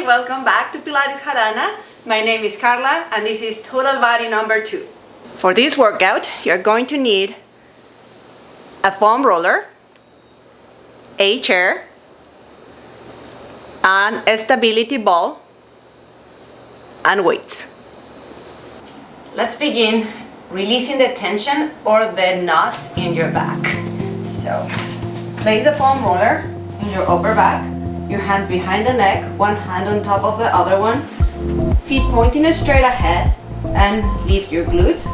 Hi, welcome back to Pilates Harana. My name is Carla and this is total body number 2. For this workout, you're going to need a foam roller, a chair, and a stability ball, and weights. Let's begin releasing the tension or the knots in your back. So, place the foam roller in your upper back, your hands behind the neck, one hand on top of the other one, feet pointing straight ahead, and lift your glutes.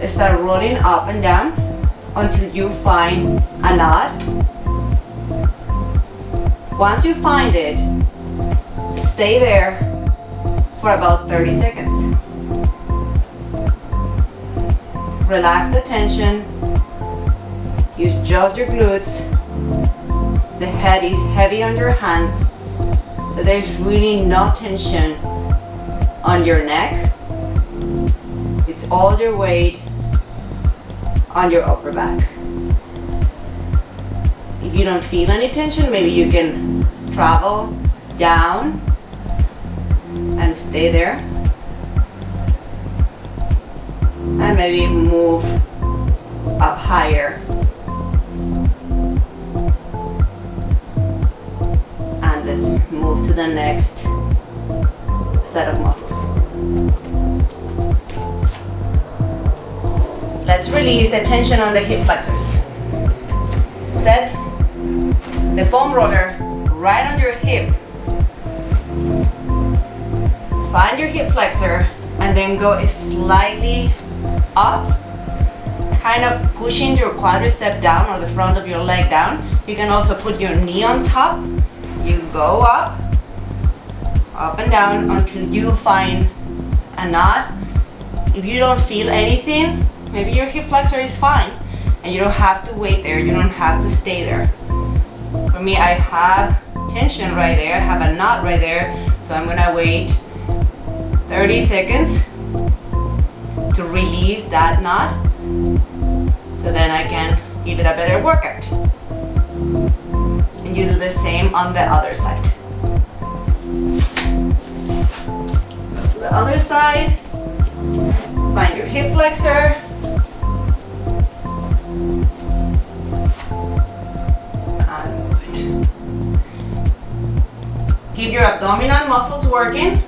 Start rolling up and down until you find a knot. Once you find it, stay there for about 30 seconds. Relax the tension. Use just your glutes. The head is heavy on your hands, so there's really no tension on your neck. It's all your weight on your upper back. If you don't feel any tension, maybe you can travel down and stay there. And maybe move up higher. And let's move to the next set of muscles. Let's release the tension on the hip flexors. Set the foam roller right on your hip. Find your hip flexor and then go slightly up, kind of pushing your quadricep down or the front of your leg down. You can also put your knee on top. You go up and down until you find a knot. If you don't feel anything, maybe your hip flexor is fine and you don't have to wait there, you don't have to stay there. For me, I have tension right there, I have a knot right there, so I'm gonna wait 30 seconds to release that knot, so then I can give it a better workout. And you do the same on the other side. Go to the other side, find your hip flexor, and move it. Keep your abdominal muscles working.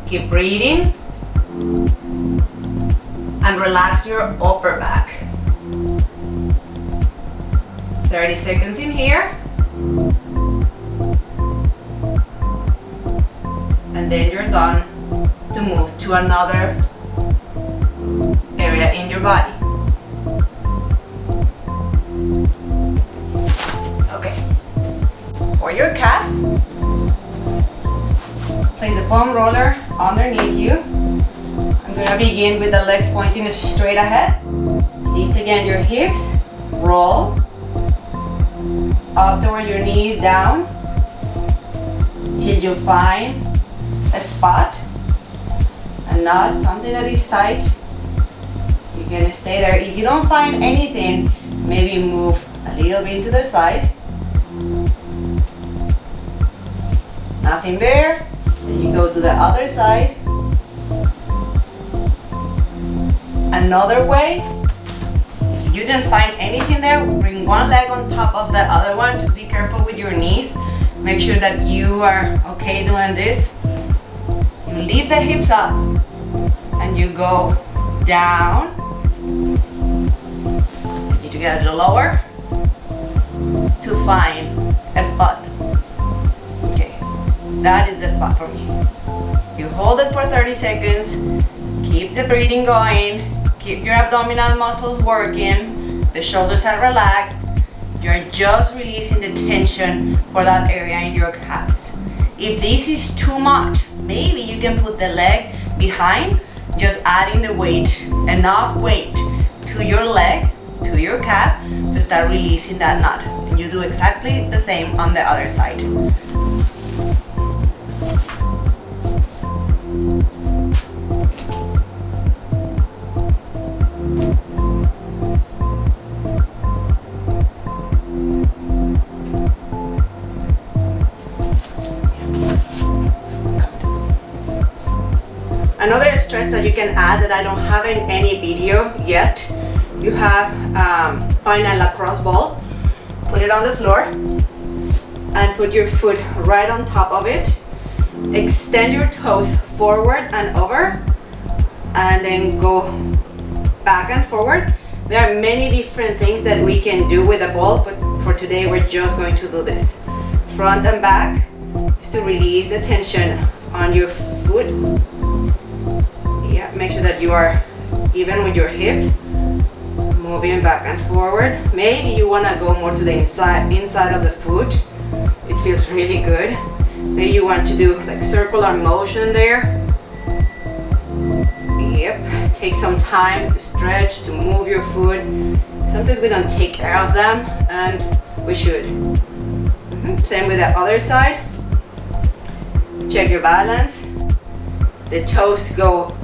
Keep breathing and relax your upper back. 30 seconds in here. And then you're done to move to another area in your body. Okay. For your calves, place the foam roller underneath you. I'm going to begin with the legs pointing straight ahead. Lift again your hips. Roll up toward your knees down till you find a spot, a knot, something that is tight. You're going to stay there. If you don't find anything, maybe move a little bit to the side. Nothing there. Then you go to the other side. Another way. If you didn't find anything there, bring one leg on top of the other one. Just be careful with your knees. Make sure that you are okay doing this. You lift the hips up and you go down. You need to get a little lower to find a spot. That is the spot for me. You hold it for 30 seconds, keep the breathing going, keep your abdominal muscles working, the shoulders are relaxed, you're just releasing the tension for that area in your calves. If this is too much, maybe you can put the leg behind, just adding the weight, enough weight to your leg, to your calf, to start releasing that knot. And you do exactly the same on the other side. Another stretch that you can add that I don't have in any video yet, you have find a lacrosse ball, put it on the floor, and put your foot right on top of it. Extend your toes forward and over, and then go back and forward. There are many different things that we can do with a ball, but for today we're just going to do this. Front and back is to release the tension on your foot. Yeah, make sure that you are even with your hips. Moving back and forward. Maybe you want to go more to the inside of the foot. It feels really good. Maybe you want to do like circular motion there. Yep, take some time to stretch, to move your foot. Sometimes we don't take care of them, and we should. Same with the other side. Check your balance. The toes go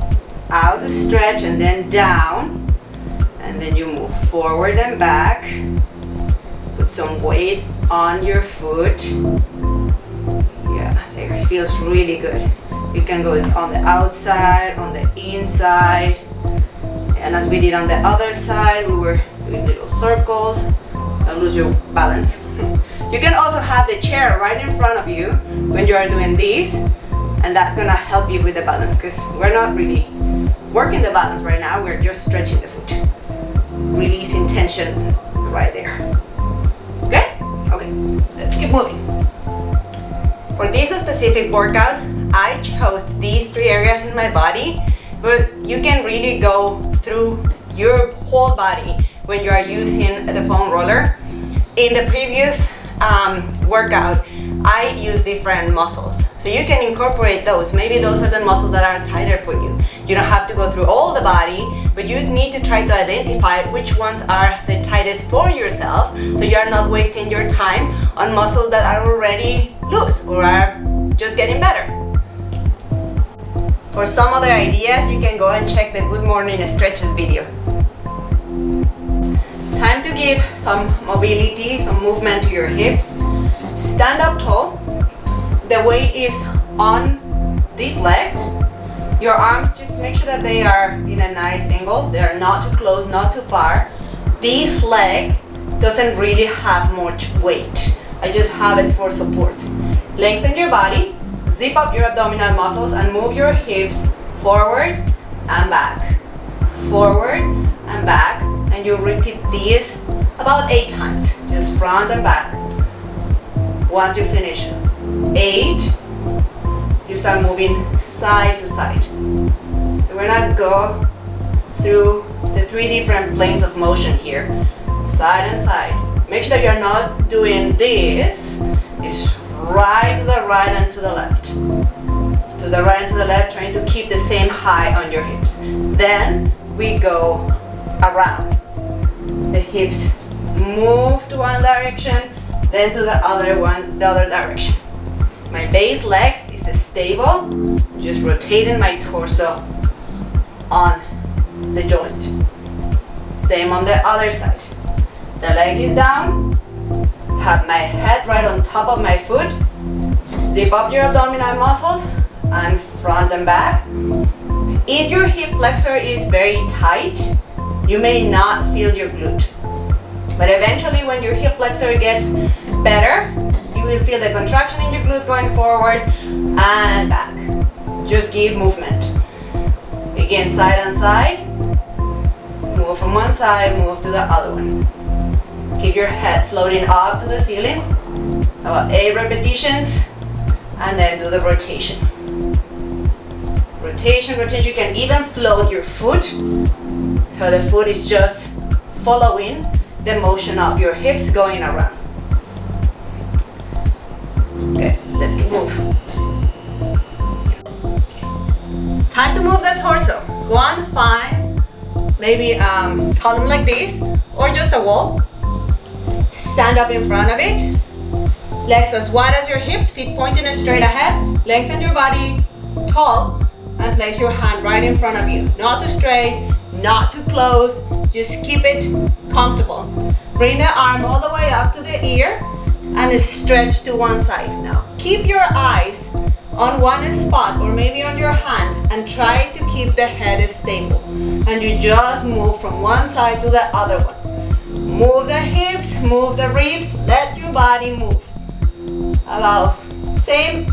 out to stretch and then down. And then you move forward and back. Put some weight on your foot. Yeah, there, it feels really good. You can go on the outside, on the inside. And as we did on the other side, we were doing little circles. Don't lose your balance. You can also have the chair right in front of you when you are doing this. And that's gonna help you with the balance, because we're not really working the balance right now, we're just stretching the foot. Releasing tension right there. Okay? Okay, let's keep moving. For this specific workout, I chose these 3 areas in my body, but you can really go through your whole body when you are using the foam roller. In the previous workout, I use different muscles. So you can incorporate those. Maybe those are the muscles that are tighter for you. You don't have to go through all the body, but you need to try to identify which ones are the tightest for yourself, so you are not wasting your time on muscles that are already loose or are just getting better. For some other ideas, you can go and check the Good Morning Stretches video. Time to give some mobility, some movement to your hips. Stand up tall. The weight is on this leg. Your arms, just make sure that they are in a nice angle. They are not too close, not too far. This leg doesn't really have much weight. I just have it for support. Lengthen your body, zip up your abdominal muscles, and move your hips forward and back. Forward and back. And you repeat this about 8 times. Just front and back. Once you finish 8, you start moving side to side. So we're gonna go through the 3 different planes of motion here. Side and side. Make sure that you're not doing this. It's right to the right and to the left. To the right and to the left, trying to keep the same height on your hips. Then we go around. The hips move to one direction, then to the other one, the other direction. My base leg is stable, just rotating my torso on the joint. Same on the other side. The leg is down, have my head right on top of my foot, zip up your abdominal muscles, and front and back. If your hip flexor is very tight, you may not feel your glute. But eventually when your hip flexor gets better, you will feel the contraction in your glute going forward and back. Just give movement. Again, side and side. Move from one side, move to the other one. Keep your head floating up to the ceiling. About 8 repetitions, and then do the rotation. Rotation, rotation. You can even float your foot, so the foot is just following the motion of your hips going around. Okay, let's keep moving. Time to move the torso. One, fine. Maybe column like this, or just a wall. Stand up in front of it. Legs as wide as your hips, feet pointing straight ahead. Lengthen your body tall and place your hand right in front of you. Not too straight, not too close. Just keep it comfortable. Bring the arm all the way up to the ear and stretch to one side. Now, keep your eyes on one spot or maybe on your hand and try to keep the head stable. And you just move from one side to the other one. Move the hips, move the ribs, let your body move. About same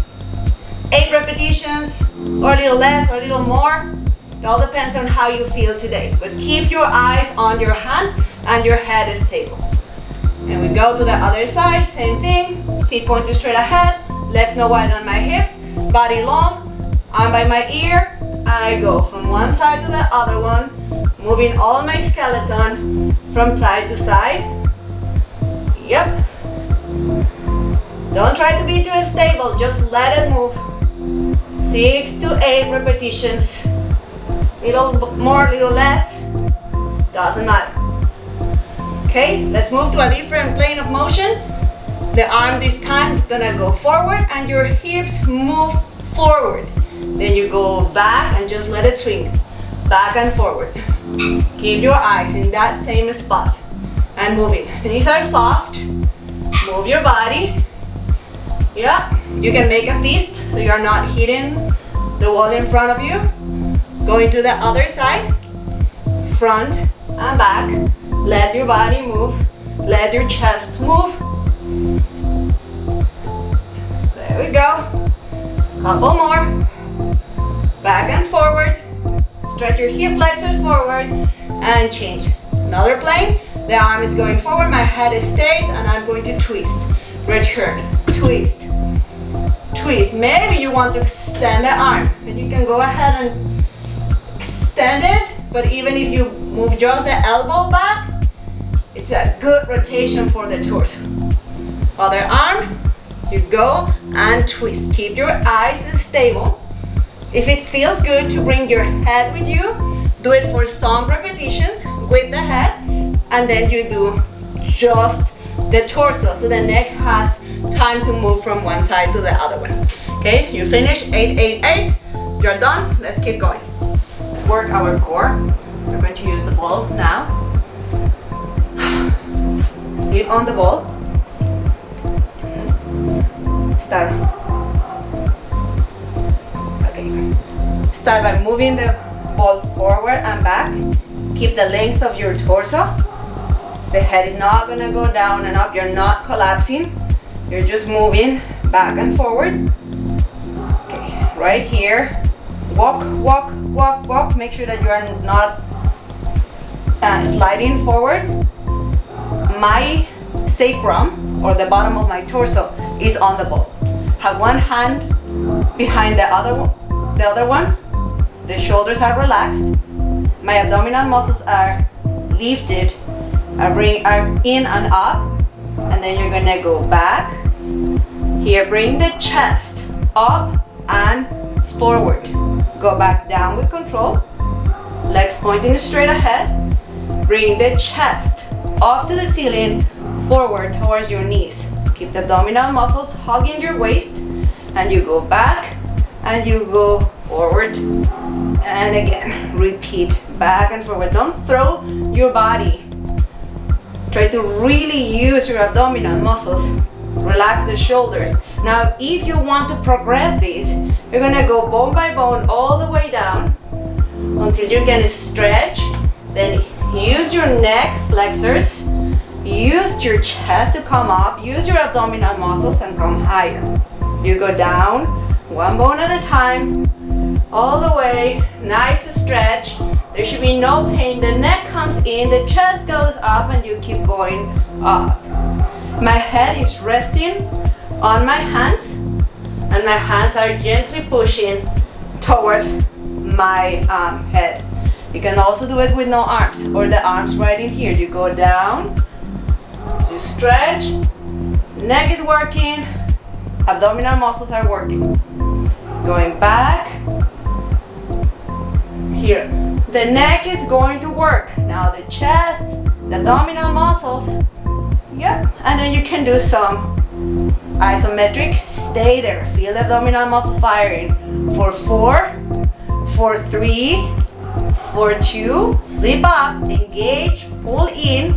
8 repetitions or a little less or a little more. It all depends on how you feel today. But keep your eyes on your hand and your head is stable. And we go to the other side, same thing. Feet pointed straight ahead, legs no wider than my hips, body long, arm by my ear. I go from one side to the other one, moving all my skeleton from side to side. Yep. Don't try to be too stable, just let it move. 6 to 8 repetitions. Little more, little less, doesn't matter. Okay, let's move to a different plane of motion. The arm this time is gonna go forward and your hips move forward. Then you go back and just let it swing. Back and forward. Keep your eyes in that same spot and moving. Knees are soft. Move your body. Yeah, you can make a fist so you're not hitting the wall in front of you. Going to the other side, front and back. Let your body move. Let your chest move. There we go. Couple more. Back and forward. Stretch your hip flexors forward and change. Another plane. The arm is going forward, my head stays, and I'm going to twist. Return. Twist. Twist. Maybe you want to extend the arm. And you can go ahead and extend it, but even if you move just the elbow back, it's a good rotation for the torso. Other arm, you go and twist. Keep your eyes stable. If it feels good to bring your head with you, do it for some repetitions with the head, and then you do just the torso, so the neck has time to move from one side to the other one. Okay, you finish 8, 8, 8. You're done. Let's keep going. Let's work our core. We're going to use the ball now. Sit on the ball. Start. Okay. Start by moving the ball forward and back. Keep the length of your torso. The head is not going to go down and up. You're not collapsing. You're just moving back and forward. Okay, right here. Walk, walk, walk, walk. Make sure that you are not sliding forward. My sacrum, or the bottom of my torso, is on the ball. Have one hand behind the other one. The shoulders are relaxed. My abdominal muscles are lifted, are in and up. And then you're gonna go back. Here, bring the chest up and forward. Go back down with control. Legs pointing straight ahead. Bring the chest up to the ceiling, forward towards your knees. Keep the abdominal muscles hugging your waist. And you go back and you go forward. And again, repeat back and forward. Don't throw your body. Try to really use your abdominal muscles. Relax the shoulders. Now, if you want to progress this, you're gonna go bone by bone all the way down until you can stretch. Then use your neck flexors. Use your chest to come up. Use your abdominal muscles and come higher. You go down, one bone at a time, all the way. Nice stretch. There should be no pain. The neck comes in, the chest goes up, and you keep going up. My head is resting on my hands, and my hands are gently pushing towards my head. You can also do it with no arms, or the arms right in here. You go down, you stretch, neck is working, abdominal muscles are working. Going back, here. The neck is going to work. Now the chest, the abdominal muscles. Yep. And then you can do some isometric. Stay there. Feel the abdominal muscles firing. For 4, for 3, for 2. Zip up, engage, pull in,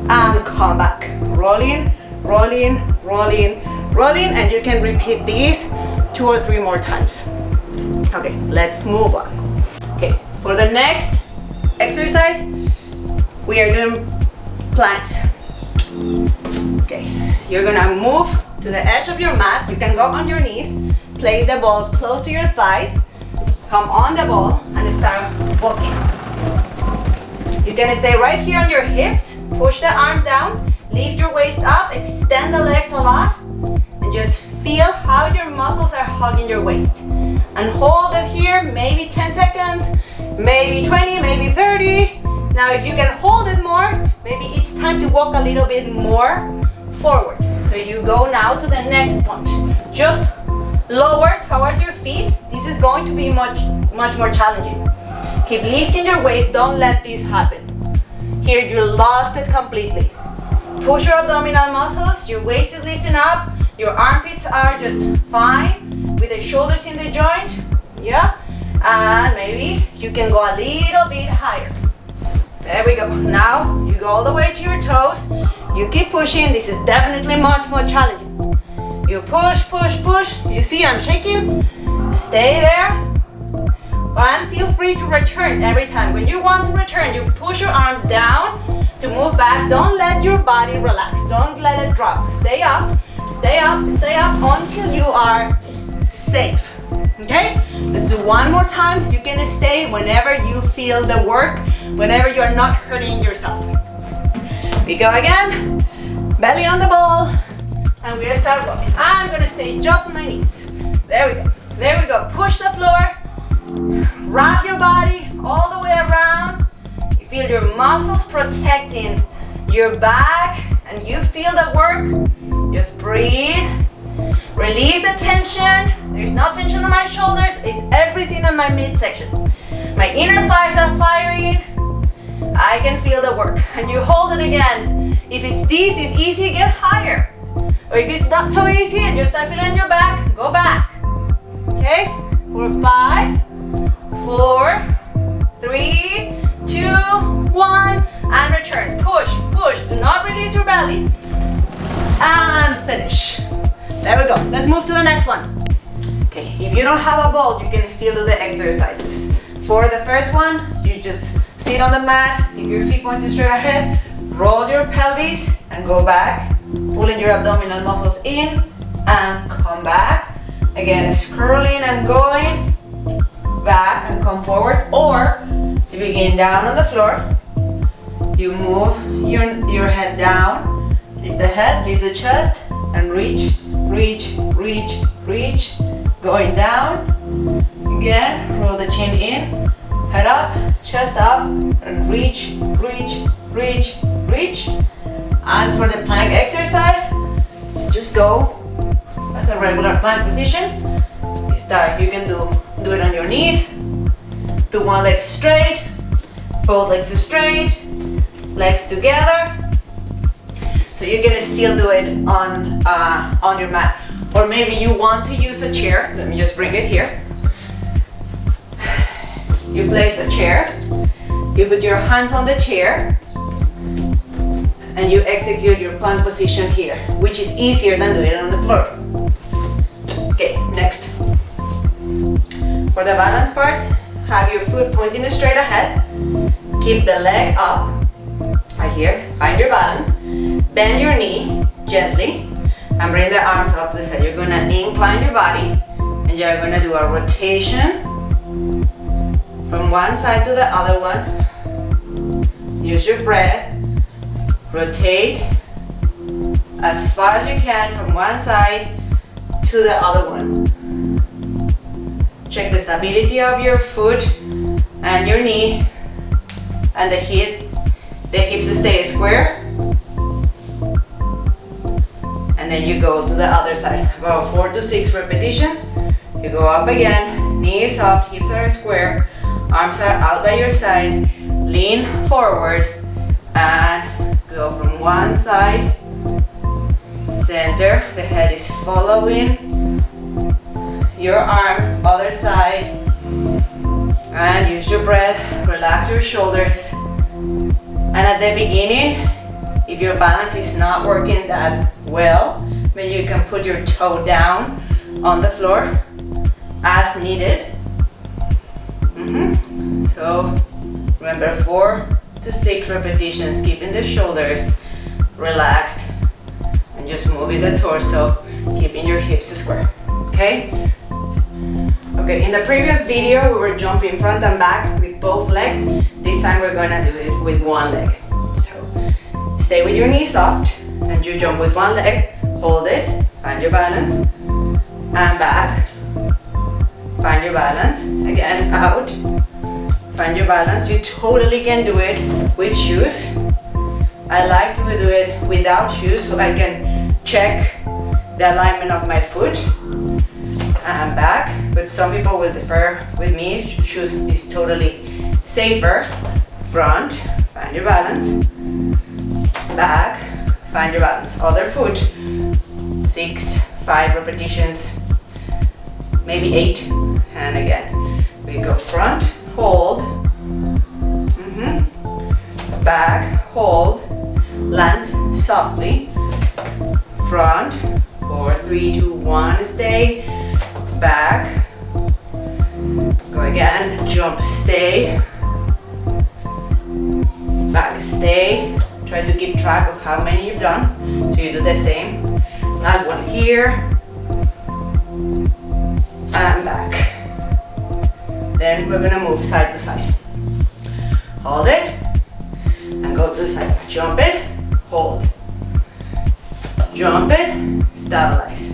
and come back. Rolling, rolling, rolling, rolling. And you can repeat this 2 or 3 more times. Okay, let's move on. Okay, for the next exercise, we are doing planks. Okay, you're gonna move to the edge of your mat. You can go on your knees, place the ball close to your thighs, come on the ball and start walking. You can stay right here on your hips, push the arms down, lift your waist up, extend the legs a lot, and just feel how your muscles are hugging your waist. And hold it here, maybe 10 seconds, maybe 20, maybe 30. Now if you can hold it more, maybe it's time to walk a little bit more forward. So you go now to the next punch. Just lower towards your feet. This is going to be much more challenging. Keep lifting your waist, don't let this happen. Here you lost it completely. Push your abdominal muscles, your waist is lifting up, your armpits are just fine with the shoulders in the joint, yeah? And maybe you can go a little bit higher. There we go. Now you go all the way to your toes. You keep pushing. This is definitely much more challenging. You push, push, push. You see I'm shaking? Stay there. And feel free to return every time. When you want to return, you push your arms down to move back. Don't let your body relax. Don't let it drop. Stay up, stay up, stay up until you are safe. Okay? Let's do one more time. You can stay whenever you feel the work, whenever you're not hurting yourself. We go again. Belly on the ball. And we're gonna start walking. I'm gonna stay just on my knees. There we go. There we go. Push the floor. Wrap your body all the way around. You feel your muscles protecting your back and you feel the work. Just breathe. Release the tension. There's no tension on my shoulders. It's everything on my midsection. My inner thighs are firing. I can feel the work. And you hold it again. If this is easy, get higher. Or if it's not so easy and you start feeling your back, go back. Okay? For 5, 4, 3, 2, 1, and return. Push, push. Do not release your belly. And finish. There we go. Let's move to the next one. Okay, if you don't have a ball, you can still do the exercises. For the first one, you just sit on the mat, keep your feet pointed straight ahead, roll your pelvis and go back, pulling your abdominal muscles in and come back. Again, it's curling and going back and come forward, or you begin down on the floor. You move your head down, lift the head, lift the chest, and reach, reach, reach, reach. Going down. Again, roll the chin in, head up, chest up, and reach, reach, reach, reach. And for the plank exercise, just go as a regular plank position. You can do it on your knees. Do one leg straight, both legs straight, legs together. So you can still do it on your mat. Or maybe you want to use a chair. Let me just bring it here. You place a chair. You put your hands on the chair. And you execute your plank position here, which is easier than doing it on the floor. Okay, next. For the balance part, have your foot pointing straight ahead. Keep the leg up. Right here, find your balance. Bend your knee gently and bring the arms up to the side. You're gonna incline your body and you're gonna do a rotation from one side to the other one. Use your breath. Rotate as far as you can from one side to the other one. Check the stability of your foot and your knee and the hips stay square. And then you go to the other side. About 4 to 6 repetitions. You go up again, knees up, hips are square, arms are out by your side, lean forward and go from one side, center, the head is following your arm, other side, and use your breath, relax your shoulders. And at the beginning, if your balance is not working that well, maybe you can put your toe down on the floor as needed. So remember, 4 to 6 repetitions, keeping the shoulders relaxed and just moving the torso, keeping your hips square. Okay? Okay, in the previous video we were jumping front and back with both legs. This time we're gonna do it with one leg. So stay with your knees soft and you jump with one leg, hold it, find your balance, and back. Find your balance, again, out. Find your balance. You totally can do it with shoes. I like to do it without shoes so I can check the alignment of my foot and back, but some people will differ with me. Shoes is totally safer. Front, find your balance. Back, find your balance. Other foot, 6, 5 repetitions, maybe 8, and again. We go front, hold, back, hold, land softly, front, 4, 3, 2, 1, stay, back, go again, jump, stay, back, stay. Try to keep track of how many you've done, so you do the same. Last one here, and back. Then we're gonna move side to side. Hold it, and go to the side. Jump it, hold. Jump it, stabilize.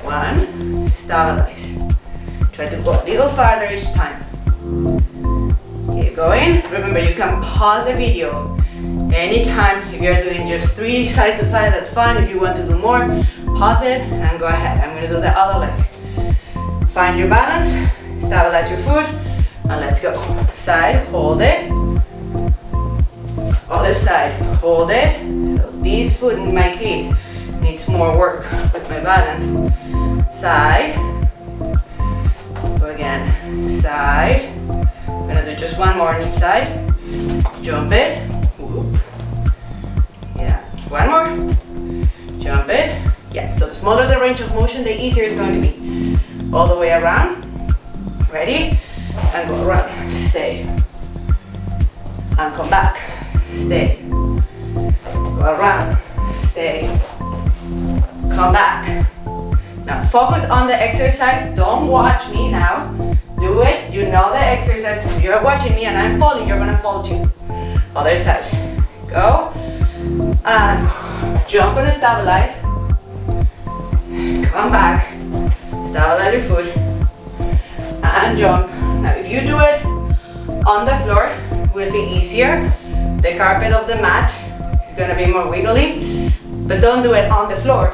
1, stabilize. Try to go a little farther each time. Keep going. Remember, you can pause the video anytime. If you're doing just 3 side to side, that's fine. If you want to do more, pause it and go ahead. I'm gonna do the other leg. Find your balance, stabilize your foot, and let's go. Side, hold it. Other side, hold it. So this foot, in my case, needs more work with my balance. Side. Go again. Side. I'm gonna do just one more on each side. Jump it. Whoop. Yeah. One more. Jump it. Yeah. So the smaller the range of motion, the easier it's going to be. All the way around. Ready? And go around. Stay. And come back. Stay. Go around. Stay. Come back. Now focus on the exercise. Don't watch me now. Do it. You know the exercise. If you're watching me and I'm falling, you're gonna fall too. Other side. Go. And jump and stabilize. Come back. Stabilize your foot. And jump. Now if you do it on the floor, it will be easier. The carpet of the mat is gonna be more wiggly. But don't do it on the floor,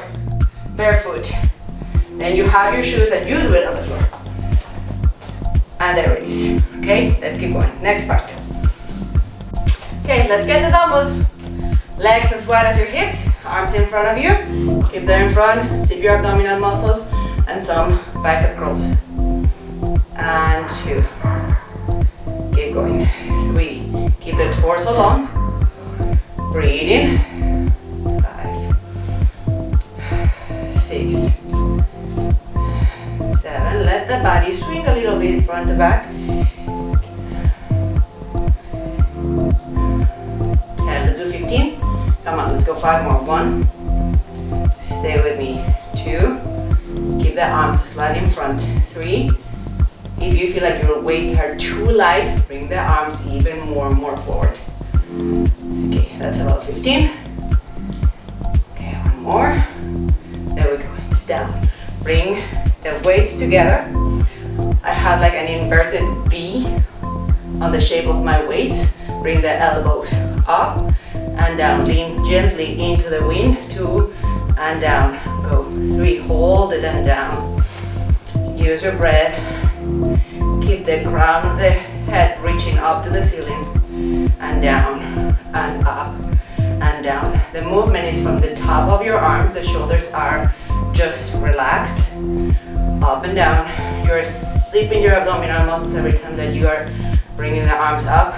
barefoot. Then you have your shoes and you do it on the floor. And there it is. Okay, let's keep going. Next part. Okay, let's get the dumbbells. Legs as wide as your hips, arms in front of you. Keep them in front, zip your abdominal muscles, and some bicep curls. And 2. Keep going. 3. Keep the torso long. Breathe in. 5. 6. 7. Let the body swing a little bit front to back. 10. Let's do 15. Come on, let's go 5 more. 1. Stay with me. 2. Keep the arms slightly in front. 3. If you feel like your weights are too light, bring the arms even more forward. Okay, that's about 15. Okay, one more. There we go, it's down. Bring the weights together. I have like an inverted V on the shape of my weights. Bring the elbows up and down. Lean gently into the wind. 2 and down. Go. 3, hold it and down. Use your breath. Keep the crown of the head reaching up to the ceiling and down and up and down. The movement is from the top of your arms. The shoulders are just relaxed. Up and down. You're zipping your abdominal muscles every time that you are bringing the arms up.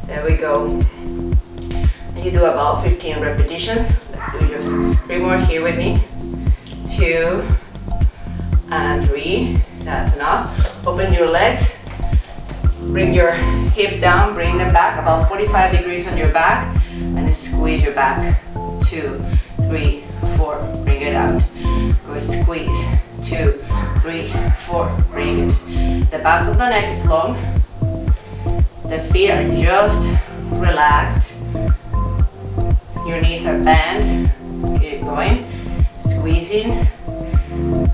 There we go. And you do about 15 repetitions. Let's do just 3 more here with me. 2, and 3. That's enough. Open your legs. Bring your hips down, bring them back about 45 degrees on your back, and squeeze your back. 2, 3, 4. Bring it out. Go squeeze. 2, 3, 4. Bring it. The back of the neck is long. The feet are just relaxed. Your knees are bent. Keep going. Squeezing.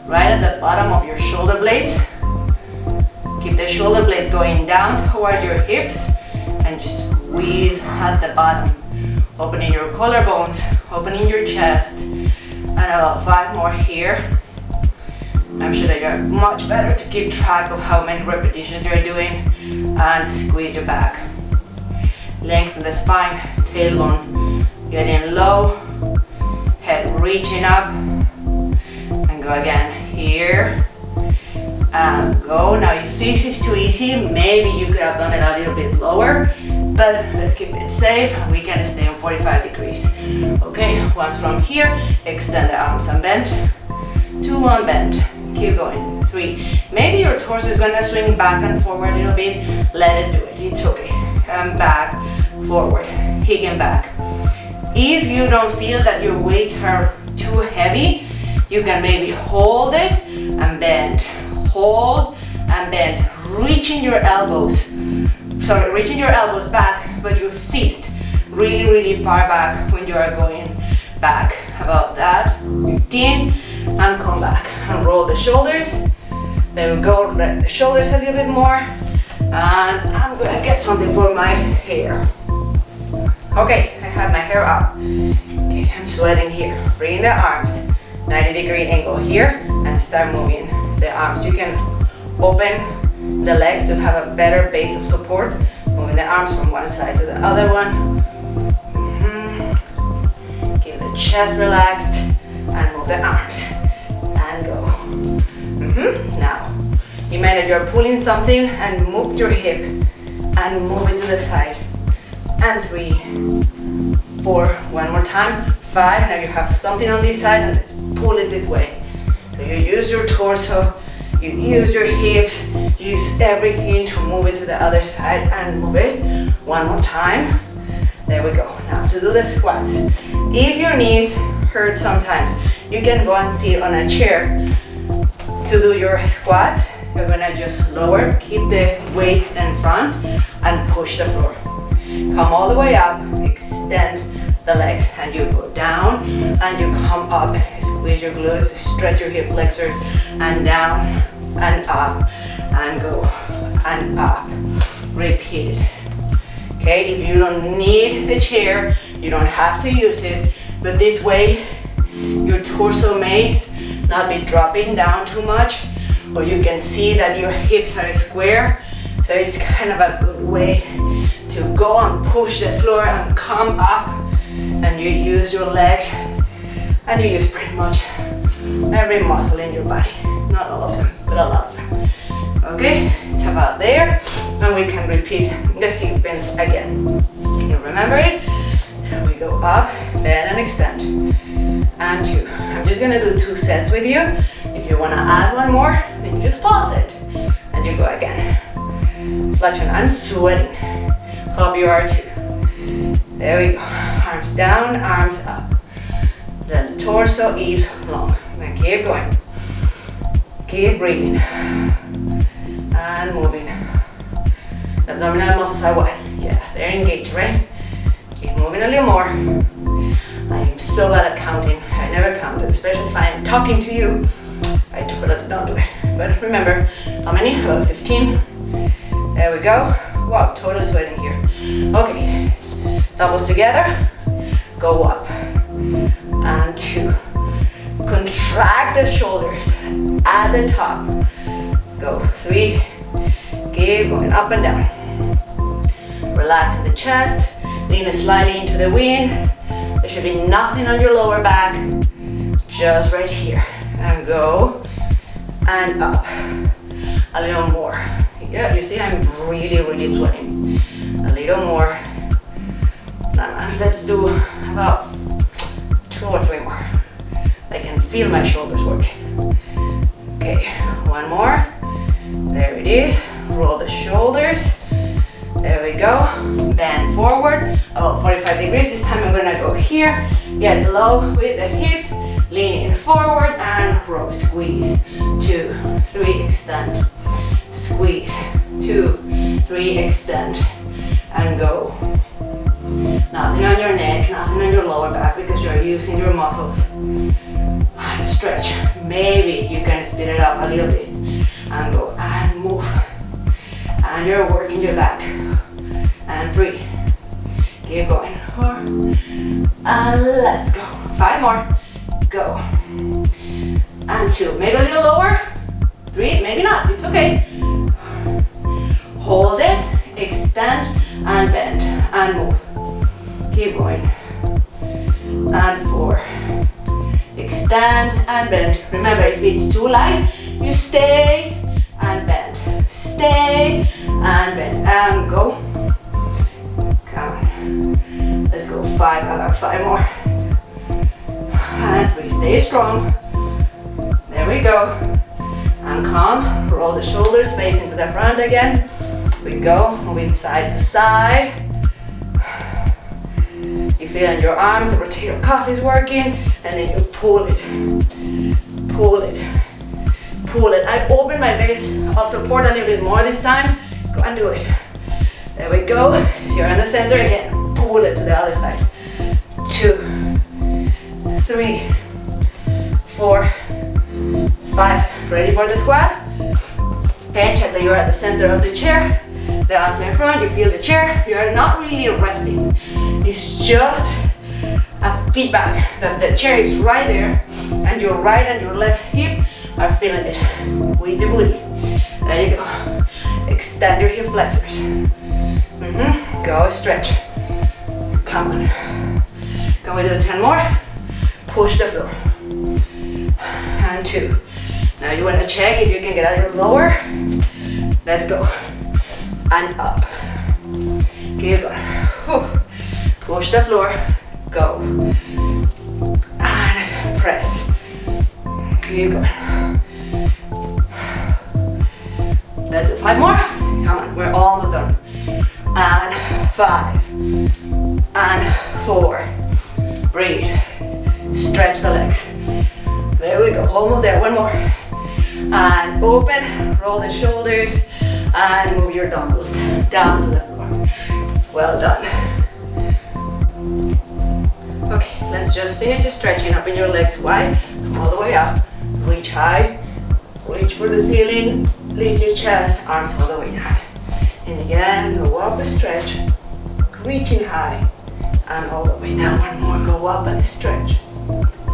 Right at the bottom of your shoulder blades. Keep the shoulder blades going down toward your hips and just squeeze at the bottom. Opening your collarbones, opening your chest, and about 5 more here. I'm sure that you're much better to keep track of how many repetitions you're doing, and squeeze your back. Lengthen the spine, tailbone getting low, head reaching up, and go again here. And go. Now if this is too easy, maybe you could have done it a little bit lower, but let's keep it safe and we can stay on 45 degrees. Okay, once from here, extend the arms and bend. 2, and bend. Keep going. 3. Maybe your torso is gonna swing back and forward a little bit. Let it do it, it's okay. And back, forward, kicking back. If you don't feel that your weights are too heavy, you can maybe hold it and bend. Hold and bend, reaching your elbows back, but your fist really far back when you are going back. About that, 15, and come back and roll the shoulders. Then we go the shoulders a little bit more, and I'm gonna get something for my hair. Okay, I have my hair up. Okay, I'm sweating here. Bring the arms, 90-degree angle here, and start moving the arms. You can open the legs to have a better base of support. Moving the arms from one side to the other one. Keep the chest relaxed and move the arms. And go. Now, imagine you're pulling something and move your hip and move it to the side. And 3, 4, one more time. 5, now you have something on this side and let's pull it this way. So you use your torso, you use your hips, you use everything to move it to the other side and move it. One more time. There we go. Now to do the squats. If your knees hurt sometimes, you can go and sit on a chair to do your squats. You're gonna just lower, keep the weights in front and push the floor. Come all the way up, extend the legs, and you go down and you come up. Squeeze your glutes, stretch your hip flexors, and down and up and go and up. Repeat it. Okay, if you don't need the chair, you don't have to use it, but this way your torso may not be dropping down too much, or you can see that your hips are square, so it's kind of a good way to go and push the floor and come up, and you use your legs and you use pretty much every muscle in your body. Not all of them, but a lot of them. Okay, it's about there, and we can repeat the sequence again. You remember it? So we go up, bend and extend. And 2. I'm just gonna do 2 sets with you. If you wanna add one more, then you just pause it and you go again. Flexion, I'm sweating. Hope you are too. There we go. Arms down, arms up. The torso is long. And keep going. Keep breathing. And moving. The abdominal muscles are what? Yeah, they're engaged, right? Keep moving a little more. I am so bad at counting. I never counted, especially if I am talking to you. I totally don't do it. But remember, how many? About 15. There we go. Wow, totally sweating here. Okay, doubles together. Go up. And 2. Contract the shoulders at the top. Go. 3. Keep going up and down. Relax the chest. Lean slightly into the wind. There should be nothing on your lower back. Just right here. And go. And up. A little more. Yeah, you see I'm really sweating. A little more. Let's do about 2 or 3 more. I can feel my shoulders work. is. Roll the shoulders. There we go. Bend forward about 45 degrees. This time I'm gonna go here. Get low with the hips. Lean forward and roll. Squeeze. 2, 3, extend. Squeeze. 2, 3, extend. And go. Nothing on your neck, nothing on your lower back because you're using your muscles. Stretch. Maybe you can speed it up a little bit. And go and move. And you're working your back. And 3. Keep going. 4. And let's go. 5 more. Go. And 2. Maybe a little lower. 3. Maybe not. It's okay. Hold it. Extend and bend. And move. Keep going. And 4. Extend and bend. Remember, if it's too light, you stay and bend. Stay and bend. And go. Come on. Let's go. 5. About 5 more. And 3. Stay strong. There we go. And come. Roll the shoulders, face into the front again. We go. Moving side to side. You feel in your arms, the rotator cuff is working, and then you pull it. Pull it. Pull it. I open my base of support a little bit more this time. Go and do it. There we go. You're in the center again. Pull it to the other side. 2, 3, 4, 5. Ready for the squat? And check that you're at the center of the chair. The arms are in front, you feel the chair. You're not really resting. It's just a feedback that the chair is right there and your right and your left hip are feeling it. Squeeze the booty. There you go. Extend your hip flexors. Go stretch. Come on. Can we do 10 more? Push the floor. And 2. Now you want to check if you can get out of your lower. Let's go. And up. Keep going. Push the floor. Go. And press. Keep going. Let's do 5 more. Come on, we're almost done. And 5. And 4. Breathe. Stretch the legs. There we go. Almost there. 1 more. And open. Roll the shoulders. And move your dumbbells down to the floor. Well done. Okay, let's just finish stretching. Open your legs wide. Come all the way up. Reach high. Reach for the ceiling. Lift your chest. Arms all the way down. And again, go up and stretch. Reaching high. And all the way down. 1 more. Go up and stretch.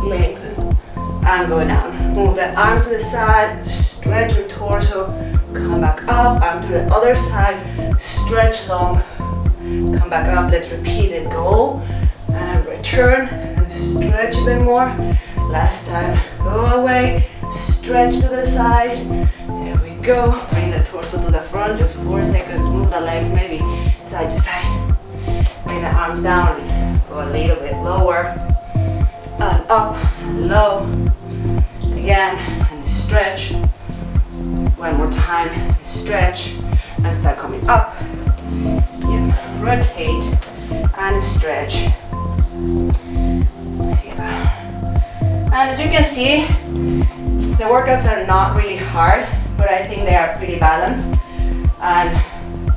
Lengthen. And go down. Move the arm to the side. Stretch your torso. Come back up, arm to the other side, stretch long, come back up, let's repeat it, go, and return, and stretch a bit more, last time, go away, stretch to the side, there we go, bring the torso to the front, just 4 seconds, move the legs maybe side to side, bring the arms down, go a little bit lower, and up, and low, again, and stretch. 1 more time, stretch, and start coming up. Yeah. Rotate, and stretch. Yeah. And as you can see, the workouts are not really hard, but I think they are pretty balanced. And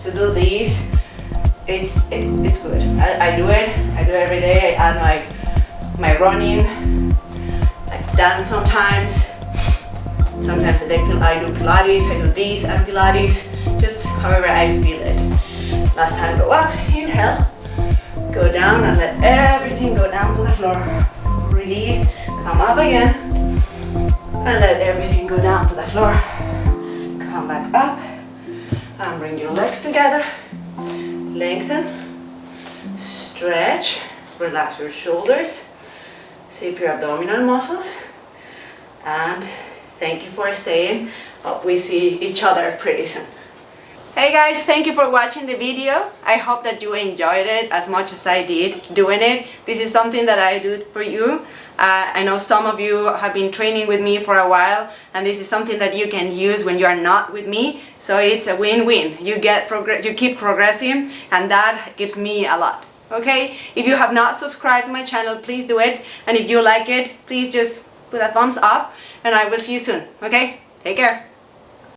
to do these, it's good. I do it every day. I add my running, I dance sometimes. Sometimes I do Pilates, I do these and Pilates, just however I feel it. Last time, go up, inhale, go down and let everything go down to the floor. Release, come up again, and let everything go down to the floor. Come back up, and bring your legs together. Lengthen, stretch, relax your shoulders, sip your abdominal muscles, and thank you for staying. We see each other pretty soon. Hey guys, thank you for watching the video. I hope that you enjoyed it as much as I did doing it. This is something that I do for you. I know some of you have been training with me for a while, and this is something that you can use when you are not with me. So it's a win-win. You keep progressing, and that gives me a lot. Okay? If you have not subscribed to my channel, please do it. And if you like it, please just put a thumbs up, and I will see you soon. Okay? Take care.